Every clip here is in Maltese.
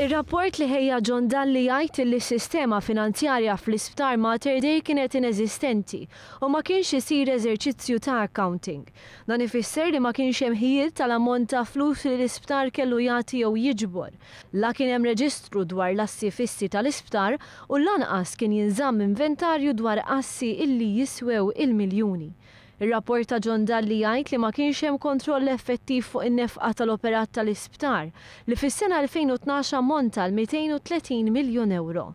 Ir-rapport li ħejja John Dalli jgħid li s-sistema finanzjarja fl-Isptar Mater Dei kienet ineżistenti u ma kienx isir eżerċizzju ta' accounting. Dan ifisser li ma kienx hemm ħiel tal-ammont ta' flus li l-isptar kellu jagħti jew jiġbor. La kien hemm reġistru dwar l-assi fissi tal-isptar u lanqas kien jinżamm inventarju dwar assi illi jiswew il-miljuni. Ir-rapport ta' John Dalli jgħid li ma kienx hemm kontroll effettiv fuq in-nefqa tal-operat tal-isptar li fis-sena 2012 ammonta l 230 miljun euro.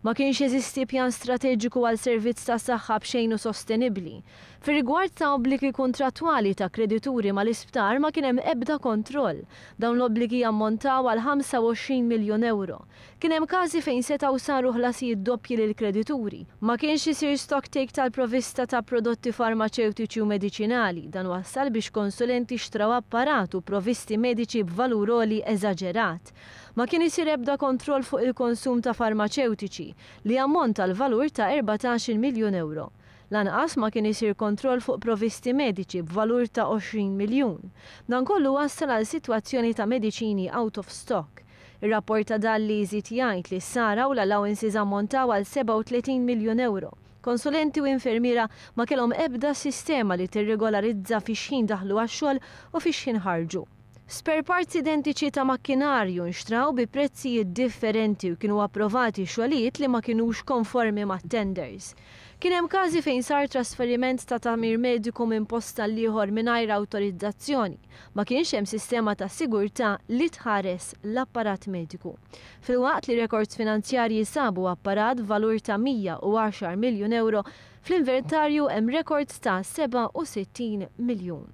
Ma kienx jeżisti pjan strateġiku għal servizz ta' saħħa b'xejn sostenibbli. Fir-rigward ta' obbligi kontrattwali ta' kredituri mal-isptar ma kien hemm ebda kontroll. Dawn l-obbligi ammontaw għal 25 miljun euro. Kien hemm każi fejn setgħu saru ħlasijiet doppji lil kredituri. Ma kienx isir stock take tal-provista ta' prodotti farmaceutiċi u mediċinali. Dan wassal biex konsulenti xtraw apparatu provvisti mediċi b'valur oli eżaġerat. Ma kien isir ebda kontroll fuq il-konsum ta' farmaceutiċi li ammonta l-valur ta' 14 miljun euro. Lanqas ma kien isir kontroll fuq provvisti mediċi b'valur ta' 20 miljun. Dan kollu wassal għal sitwazzjoni ta' mediċini out of stock. Ir-rapport ta' Dalli jżid jgħid li s-sara u l-allowances ammontaw għal 37 miljun euro. Konsulenti u infermiera ma kellhom ebda sistema li tirregolarizza fix-ħin daħlu għax-xogħol u fix-ħin ħarġu. Spare parts identiċi ta' makkinarju nxtraw bi prezzijiet differenti u kienu approvati xogħlijiet li ma kinux konformi ma' tenders. Kien hemm każi fejn sar trasferiment ta' tagħmir mediku minn posta l ieħor mingħajr awtorizzazzjoni. Ma kienx hemm sistema ta' sigurtà li tħares l-apparat mediku. Filwaqt li rekords finanzjarji sabu apparat valur ta' 110 miljun euro, fl-inventarju hemm rekords ta' 67 miljun.